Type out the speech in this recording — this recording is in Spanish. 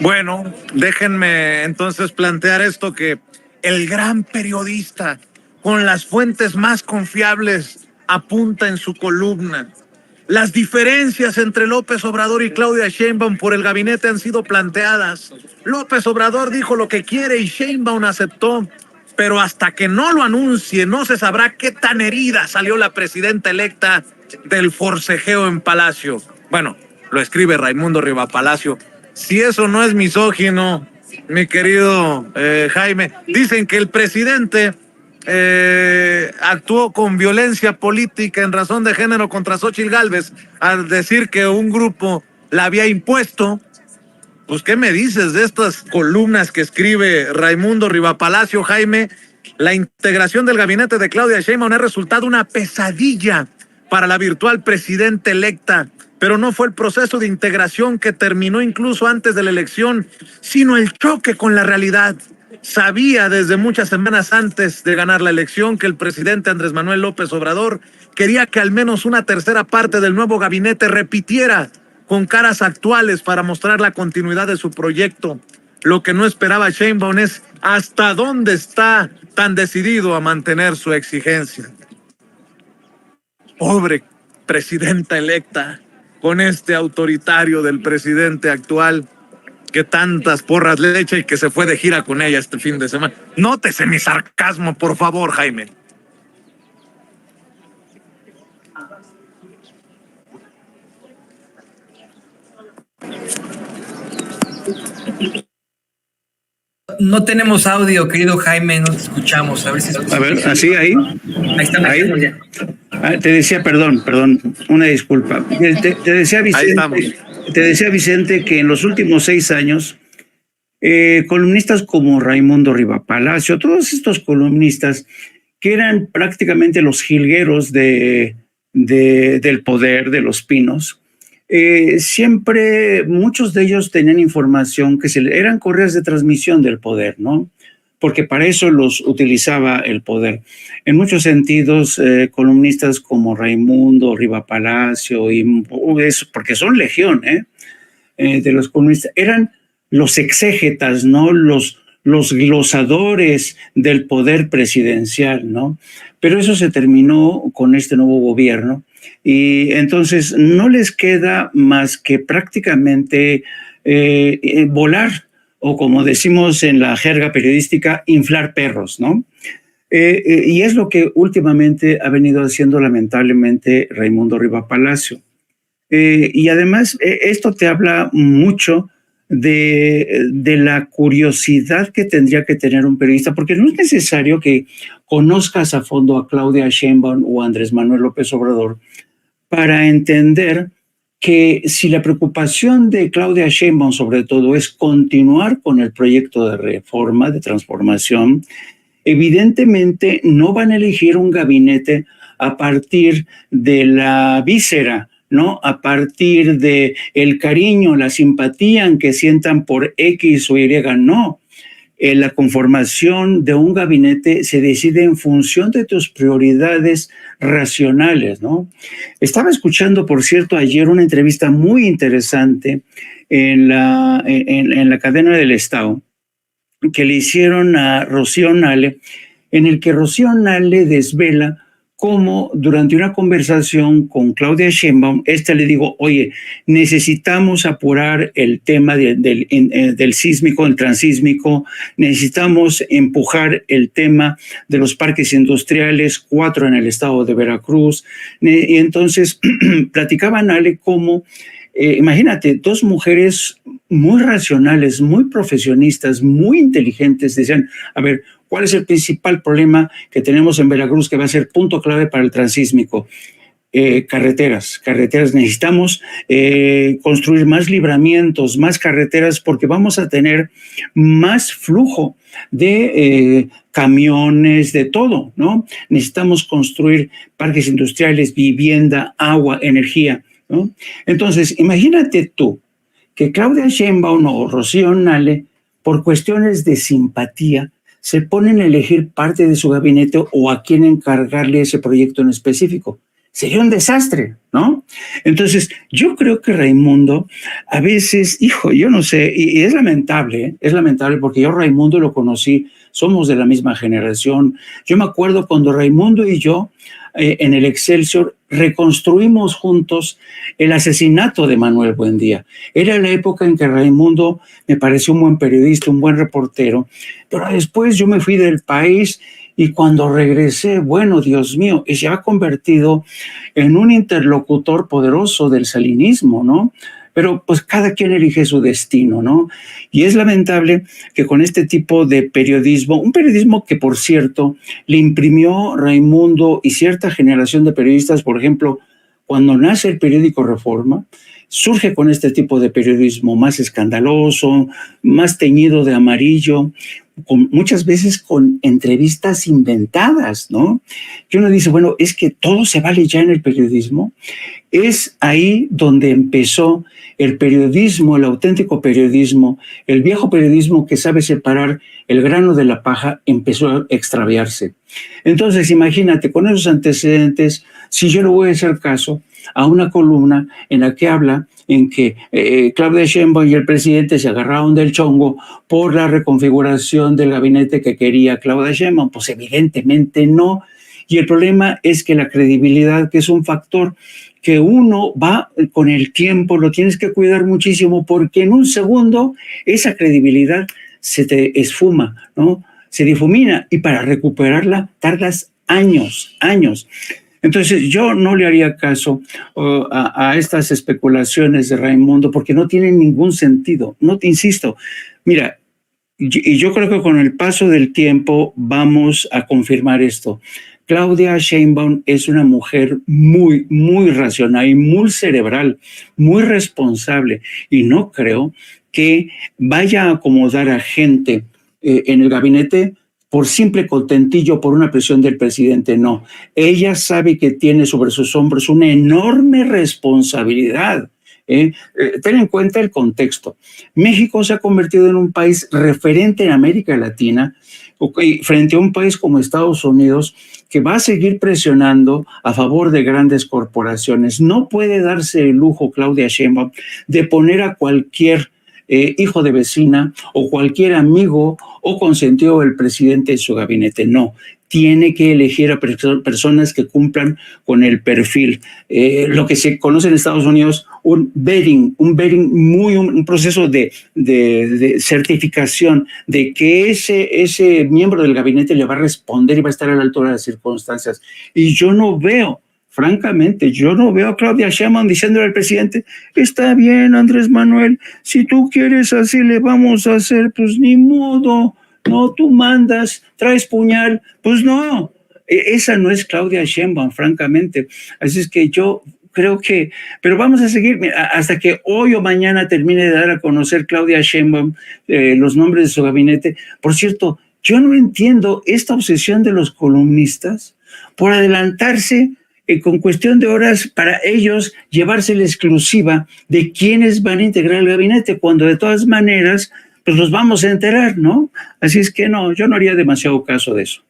Bueno, déjenme entonces plantear esto, que el gran periodista con las fuentes más confiables apunta en su columna. Las diferencias entre López Obrador y Claudia Sheinbaum por el gabinete han sido planteadas. López Obrador dijo lo que quiere y Sheinbaum aceptó, pero hasta que no lo anuncie no se sabrá qué tan herida salió la presidenta electa del forcejeo en Palacio. Bueno, lo escribe Raimundo Rivapalacio. Si eso no es misógino, mi querido Jaime, dicen que el presidente actuó con violencia política en razón de género contra Xóchitl Gálvez al decir que un grupo la había impuesto. Pues, ¿qué me dices de estas columnas que escribe Raimundo Rivapalacio, Jaime? La integración del gabinete de Claudia Sheinbaum ha resultado una pesadilla para la virtual presidenta electa, pero no fue el proceso de integración que terminó incluso antes de la elección, sino el choque con la realidad. Sabía desde muchas semanas antes de ganar la elección que el presidente Andrés Manuel López Obrador quería que al menos una tercera parte del nuevo gabinete repitiera con caras actuales para mostrar la continuidad de su proyecto. Lo que no esperaba Sheinbaum es hasta dónde está tan decidido a mantener su exigencia. Pobre presidenta electa, con este autoritario del presidente actual, que tantas porras le echa y que se fue de gira con ella este fin de semana. Nótese mi sarcasmo, por favor, Jaime. No tenemos audio, querido Jaime, no te escuchamos. A ver si escuchamos. A ver, así, ahí. Ahí estamos, ahí. Ya. Te decía, perdón, una disculpa. Te decía Vicente que en los últimos 6 años, columnistas como Raimundo Rivapalacio, todos estos columnistas que eran prácticamente los jilgueros del poder de los Pinos, siempre muchos de ellos tenían información que eran correas de transmisión del poder, ¿no? Porque para eso los utilizaba el poder. En muchos sentidos, columnistas como Raimundo Rivapalacio, porque son legión, de los columnistas, eran los exégetas, ¿no? Los glosadores del poder presidencial, ¿no? Pero eso se terminó con este nuevo gobierno y entonces no les queda más que prácticamente volar, o como decimos en la jerga periodística, inflar perros, ¿no? Y es lo que últimamente ha venido haciendo lamentablemente Raimundo Rivapalacio. Y además esto te habla mucho de la curiosidad que tendría que tener un periodista, porque no es necesario que conozcas a fondo a Claudia Sheinbaum o a Andrés Manuel López Obrador para entender que si la preocupación de Claudia Sheinbaum sobre todo es continuar con el proyecto de reforma, de transformación, evidentemente no van a elegir un gabinete a partir de la víscera, ¿no? A partir de el cariño, la simpatía que sientan por X o Y, no. La conformación de un gabinete se decide en función de tus prioridades racionales, ¿no? Estaba escuchando, por cierto, ayer una entrevista muy interesante en la cadena del Estado que le hicieron a Rocío Nale, en el que Rocío Nale desvela cómo durante una conversación con Claudia Sheinbaum, le digo, oye, necesitamos apurar el tema del sísmico, el transísmico, necesitamos empujar el tema de los parques industriales, 4 en el estado de Veracruz, y entonces platicaban Ale cómo, imagínate, 2 mujeres muy racionales, muy profesionistas, muy inteligentes, decían, a ver, ¿cuál es el principal problema que tenemos en Veracruz que va a ser punto clave para el transísmico? Carreteras. Necesitamos construir más libramientos, más carreteras, porque vamos a tener más flujo de camiones, de todo, ¿no? Necesitamos construir parques industriales, vivienda, agua, energía, ¿no? Entonces, imagínate tú que Claudia Sheinbaum o Rocío Nale, por cuestiones de simpatía, se ponen a elegir parte de su gabinete o a quién encargarle ese proyecto en específico. sería un desastre, ¿no? Entonces, yo creo que Raimundo, a veces, hijo, yo no sé, y es lamentable porque yo Raimundo lo conocí, somos de la misma generación. Yo me acuerdo cuando Raimundo y yo, en el Excelsior, reconstruimos juntos el asesinato de Manuel Buendía. Era la época en que Raimundo me pareció un buen periodista, un buen reportero, pero después yo me fui del país y cuando regresé, bueno, Dios mío, se ha convertido en un interlocutor poderoso del salinismo, ¿no? Pero pues cada quien elige su destino, ¿no? Y es lamentable que con este tipo de periodismo, un periodismo que por cierto le imprimió Raimundo y cierta generación de periodistas, por ejemplo, cuando nace el periódico Reforma, surge con este tipo de periodismo más escandaloso, más teñido de amarillo, muchas veces con entrevistas inventadas, ¿no? Que uno dice, bueno, es que todo se vale ya en el periodismo. Es ahí donde empezó el periodismo, el auténtico periodismo, el viejo periodismo que sabe separar el grano de la paja, empezó a extraviarse. Entonces, imagínate, con esos antecedentes, si yo le voy a hacer caso a una columna en la que habla en que Claudia Sheinbaum y el presidente se agarraron del chongo por la reconfiguración del gabinete que quería Claudia Sheinbaum, pues evidentemente no. Y el problema es que la credibilidad, que es un factor que uno va con el tiempo, lo tienes que cuidar muchísimo porque en un segundo esa credibilidad se te esfuma, ¿no? Se difumina y para recuperarla tardas años. Entonces yo no le haría caso a estas especulaciones de Raimundo porque no tienen ningún sentido. No te insisto, mira, y yo creo que con el paso del tiempo vamos a confirmar esto. Claudia Sheinbaum es una mujer muy, muy racional y muy cerebral, muy responsable, y no creo que vaya a acomodar a gente en el gabinete por simple contentillo, por una presión del presidente. No, ella sabe que tiene sobre sus hombros una enorme responsabilidad. Ten en cuenta el contexto. México se ha convertido en un país referente en América Latina, frente a un país como Estados Unidos, que va a seguir presionando a favor de grandes corporaciones. No puede darse el lujo, Claudia Sheinbaum, de poner a cualquier hijo de vecina o cualquier amigo o consentido del presidente en su gabinete. No, tiene que elegir a personas que cumplan con el perfil. Lo que se conoce en Estados Unidos, un proceso de certificación de que ese miembro del gabinete le va a responder y va a estar a la altura de las circunstancias. Y yo no veo, francamente, a Claudia Sheinbaum diciéndole al presidente, está bien, Andrés Manuel, si tú quieres así le vamos a hacer, pues ni modo. No, tú mandas, traes puñal, pues no, esa no es Claudia Sheinbaum, francamente. Así es que yo creo que, pero vamos a seguir hasta que hoy o mañana termine de dar a conocer Claudia Sheinbaum los nombres de su gabinete. Por cierto, yo no entiendo esta obsesión de los columnistas por adelantarse con cuestión de horas para ellos llevarse la exclusiva de quiénes van a integrar el gabinete, cuando de todas maneras pues nos vamos a enterar, ¿no? Así es que no, yo no haría demasiado caso de eso.